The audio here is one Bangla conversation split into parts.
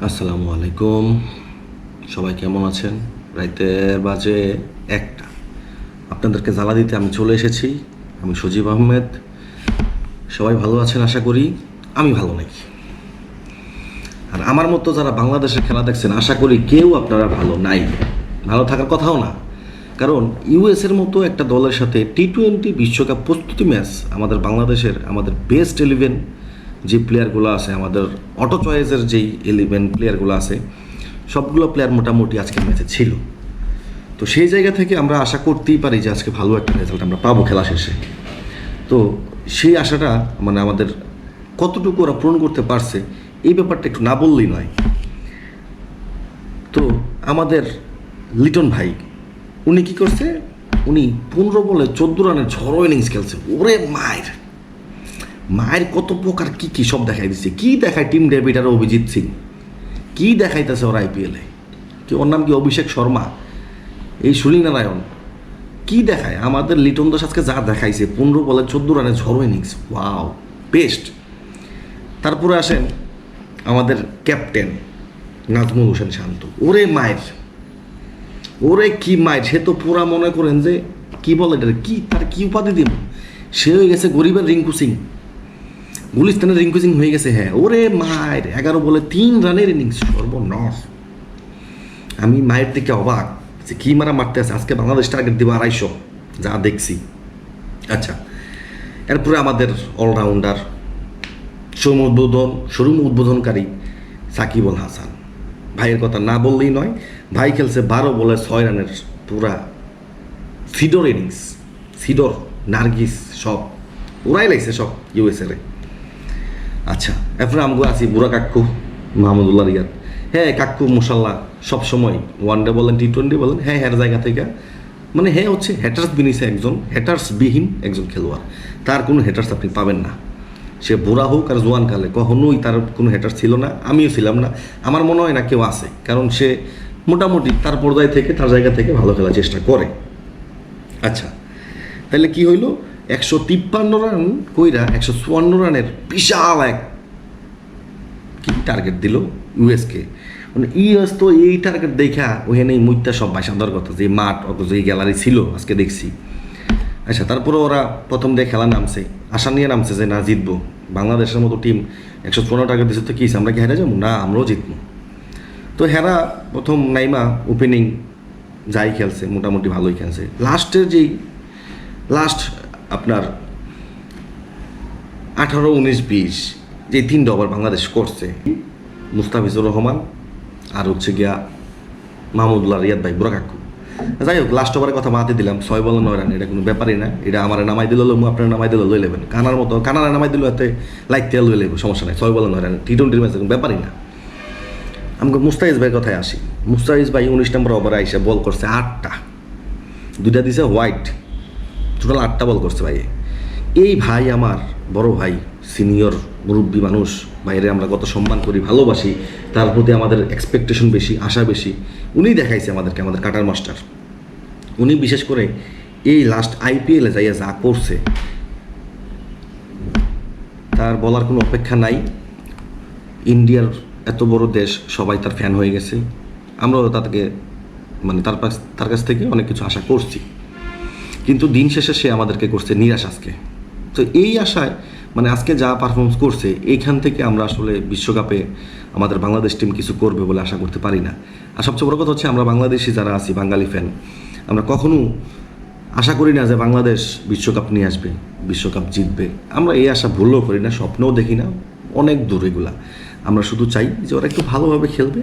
আসসালামু আলাইকুম। সবাই কেমন আছেন? রাইতের বাজে 1টা। আপনাদেরকে জ্বালা দিতে আমি চলে এসেছি। আমি সজীব আহমেদ। সবাই ভালো আছেন আশা করি। আমি ভালো নাই। আর আমার মতো যারা বাংলাদেশের খেলা দেখছেন আশা করি কেউ আপনারা ভালো নাই, ভালো থাকার কথাও না। কারণ ইউএসের মতো একটা দলের সাথে টি-20 বিশ্বকাপ প্রস্তুতি ম্যাচ আমাদের বাংলাদেশের আমাদের বেস্ট 11 যে প্লেয়ারগুলো আছে, আমাদের অটো চয়েসের যেই 11 প্লেয়ারগুলো আছে, সবগুলো প্লেয়ার মোটামুটি আজকের ম্যাচে ছিল। তো সেই জায়গা থেকে আমরা আশা করতেই পারি যে আজকে ভালো একটা রেজাল্ট আমরা পাবো খেলা শেষে। তো সেই আশাটা মানে আমাদের কতটুকু ওরা পূরণ করতে পারছে এই ব্যাপারটা একটু না বললেই নয়। তো আমাদের লিটন ভাই উনি কি করছে, উনি 15 বলে 14 রানের ঝড়ো ইনিংস খেলছে। ওরে মায়ের মায়ের কত প্রকার কি কি সব দেখাই দিচ্ছে। কি দেখায় টিম ডেভিড আর অভিজিৎ সিং, কি দেখাইতেছে ওরা আইপিএলে। কি ওর নাম কি অভিষেক শর্মা, এই সুনীল নারায়ণ, কি দেখায় আমাদের লিটন দাস আজকে যা দেখাইছে 15 বলে 14 রানের ঝড়ো ইনিংস, ওয়াও বেস্ট। তারপরে আসেন আমাদের ক্যাপ্টেন নাজমুল হোসেন শান্ত। ওরে মায়ের, ওরে কি মায়ের, সে তো পুরা মনে করেন যে কি বলে এটা, কি তার কি উপাধি দিব, সে হয়ে গেছে গরিবের রিঙ্কু সিং, গুলিস্তানের রিঙ্কু সিং হয়ে গেছে। হ্যাঁ ওরে মায়ের 11 বলে 3 রানের ইনিংস, সর্বনাশ। আমি মায়ের দিকে অবাক যে কি মারা মারতে আছে। আজকে বাংলাদেশ টার্গেট দিব 250 যা দেখছি। আচ্ছা, এরপরে আমাদের অলরাউন্ডার শোরুম উদ্বোধনকারী সাকিব আল হাসান ভাইয়ের কথা না বললেই নয়। ভাই খেলছে 12 বলে 6 রানের পুরা সিডর ইনিংস, সিডর নার্গিস সব উড়াই লাগছে সব ইউএসএ। আচ্ছা, এরপরে আমগো আছি বুড়া কাক্কু মাহমুদুল্লাহ রিয়াদ। হ্যাঁ কাক্কু মশাল্লাহ সবসময় ওয়ানডে বলেন টি-20 বলেন, হ্যাঁ হ্যার জায়গা থেকে মানে হ্যাঁ হচ্ছে হ্যাটার্স বিনিসে একজন হ্যাটার্সবিহীন একজন খেলোয়াড়। তার কোনো হ্যাটার্স আপনি পাবেন না। সে বুড়া হোক আর জোয়ান কালে কখনোই তার কোনো হ্যাটার্স ছিল না, আমিও ছিলাম না, আমার মনে হয় না কেউ আছে। কারণ সে মোটামুটি তার পর্যায় থেকে তার জায়গা থেকে ভালো খেলার চেষ্টা করে। আচ্ছা, তাহলে কি হইল, 153 রান কইরা 154 রানের বিশাল এক কি টার্গেট দিল ইউএসকে। মানে ইউএস তো এই টার্গেট দেখা ওখানে মুইতা সব বাসাদার কথা, যে মাঠ অত যে গ্যালারি ছিল আজকে দেখছি। আচ্ছা, তারপরে ওরা প্রথম দিয়ে খেলা নামছে, আশা নিয়ে নামছে যে না জিতবো, বাংলাদেশের মতো টিম 115 টার্গেট দিচ্ছে, তো কি আমরা কি হেরে যাবো, না আমরাও জিতবো। তো হেরা প্রথম নাইমা ওপেনিং যাই খেলছে মোটামুটি ভালোই খেলছে। লাস্ট আপনার 18, 19, 20 যে 3 ওভার বাংলাদেশ করছে, মুস্তাফিজুর রহমান আর হচ্ছে গিয়া মাহমুদুল্লাহ রিয়াদ ভাই বুড়া কাকু। যাই হোক, লাস্ট ওভারের কথা বাদে দিলাম, 6 বলে 9 রান, এটা কোনো ব্যাপারই না। এটা আমার নামাই দিল আপনার নামাই দিল লই নেবেন, কানার মতো কানারা নামাই দিল এতে লাইতে লই লেব, সমস্যা নাই। 6 বলে 9 রান টি-20 ম্যাচে কোনো ব্যাপারই না। আমাকে মুস্তাফিজ ভাইয়ের কথায় আসি। মুস্তাফিজ ভাই 19 নম্বর ওভারে আইসা বল করছে 8টা, 2টা দিছে হোয়াইট, টোটাল 8টা বল করছে ভাই। এই ভাই আমার বড় ভাই, সিনিয়র মুরব্বী মানুষ, বাইরে আমরা কত সম্মান করি ভালোবাসি, তার প্রতি আমাদের এক্সপেকটেশন বেশি, আশা বেশি। উনি দেখাইছে আমাদেরকে, আমাদের কাটার মাস্টার। উনি বিশেষ করে এই লাস্ট আইপিএলে যাইয়া যা করছে তার বলার কোনো অপেক্ষা নাই। ইন্ডিয়ার এত বড় দেশ, সবাই তার ফ্যান হয়ে গেছে। আমরাও তাকে মানে তার কাছ থেকে অনেক কিছু আশা করছি, কিন্তু দিন শেষে সে আমাদেরকে করছে নিরাশ আজকে। তো এই আশায় মানে আজকে যা পারফরমেন্স করছে, এইখান থেকে আমরা আসলে বিশ্বকাপে আমাদের বাংলাদেশ টিম কিছু করবে বলে আশা করতে পারি না। আর সবচেয়ে বড় কথা হচ্ছে, আমরা বাংলাদেশি যারা আছি, বাঙালি ফ্যান, আমরা কখনো আশা করি না যে বাংলাদেশ বিশ্বকাপ নিয়ে আসবে, বিশ্বকাপ জিতবে। আমরা এই আশা ভুলও করি না, স্বপ্নও দেখি না, অনেক দূর এগুলা। আমরা শুধু চাই যে ওরা একটু ভালোভাবে খেলবে।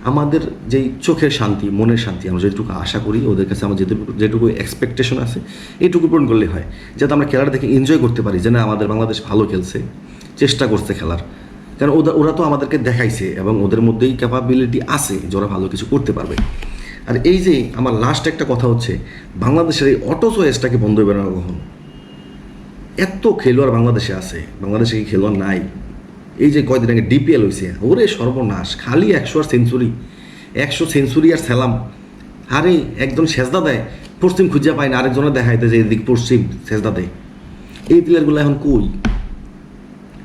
আমাদের যেই চোখের শান্তি, মনের শান্তি, আমরা যেটুকু আশা করি ওদের কাছে, আমার যেটুকু এক্সপেকটেশন আছে এইটুকু পূরণ করলে হয়, যাতে আমরা খেলাটা দেখে এনজয় করতে পারি যে না আমাদের বাংলাদেশ ভালো খেলছে, চেষ্টা করছে খেলার। কারণ ওরা তো আমাদেরকে দেখাইছে এবং ওদের মধ্যেই ক্যাপাবিলিটি আছে যে ওরা ভালো কিছু করতে পারবে। আর এই যে আমার লাস্ট একটা কথা হচ্ছে, বাংলাদেশের এই অটো চয়েসটাকে বন্ধ হবে না কখন। এত খেলোয়াড় বাংলাদেশে আছে, বাংলাদেশে কি খেলোয়াড় নাই? এই যে কয়দিন আগে ডিপিএল হয়েছে, ওরে সর্বনাশ, খালি 100 আর সেঞ্চুরি, 100 সেঞ্চুরি আর সালাম। আরে একজন সেজদা দেয়, পশ্চিম খুঁজে পায় না, আরেকজনের দেখাইতে যে এদিক পশ্চিম সেজদা দেয়। এই প্লেয়ারগুলো এখন কই?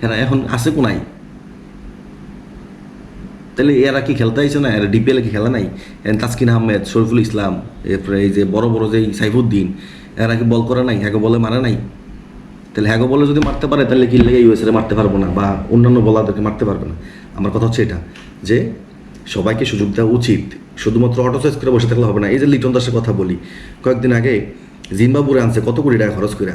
হ্যাঁ এখন আছে কোনাই? তাহলে এরা কি খেলতে আইছে না? এরা ডিপিএলে কি খেলা নাই? তাসকিন আহমেদ, শরীফুল ইসলাম, এরপরে এই যে বড় বড় যে সাইফুদ্দিন, এরা কি বল করে নাই? হ্যাগো বলে মারে নাই? তাহলে হ্যাগো বলে যদি মারতে পারে তাহলে কি লেগে ইউএসএ মারতে পারবো না বা অন্যান্য বলারদেরকে মারতে পারবে না? আমার কথা হচ্ছে এটা যে সবাইকে সুযোগ দেওয়া উচিত, শুধুমাত্র অটোসাইজ করে বসে থাকলে হবে না। এই যে লিটন দাসের কথা বলি, কয়েকদিন আগে জিম্বাবুরে আনছে কত কোটি টাকা খরচ করে।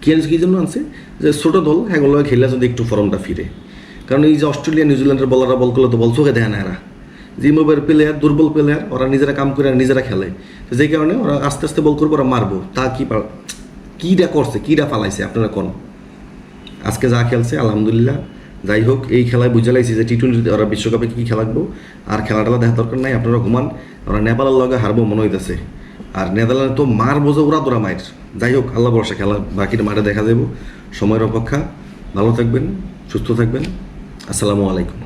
কী জন্য আনছে? যে ছোটো দল হ্যাগুলো খেললে যদি একটু ফর্মটা ফিরে। কারণ এই যে অস্ট্রেলিয়া নিউজিল্যান্ডের বলাররা বল করলে তো বল চোখে দেয় না এরা। জিম্বাবুয়ের প্লেয়ার দুর্বল প্লেয়ার, ওরা নিজেরা কাম করে নিজেরা খেলে, তো যে কারণে ওরা আস্তে আস্তে বল করবো, ওরা মারবো। তা কীটা করছে, কীটা ফালাইছে আপনারা কোন? আজকে যা খেলছে আলহামদুলিল্লাহ, যাই হোক এই খেলায় বুঝে লাইছি যে টি-20 ওরা বিশ্বকাপে কী খেলাকবো, আর খেলাটা দেখা দরকার নাই। আপনারা ঘুমান, ওরা নেপালের লগে হারবো মনে হইতেছে, আর নেদারল্যান্ড তো মার বোঝে ওরা তোরা মায়ের। যাই হোক আল্লাহ ভরসা, খেলা বাকিটা মাঠে দেখা যাবো, সময়ের অপেক্ষা। ভালো থাকবেন, সুস্থ থাকবেন, আসসালামু আলাইকুম।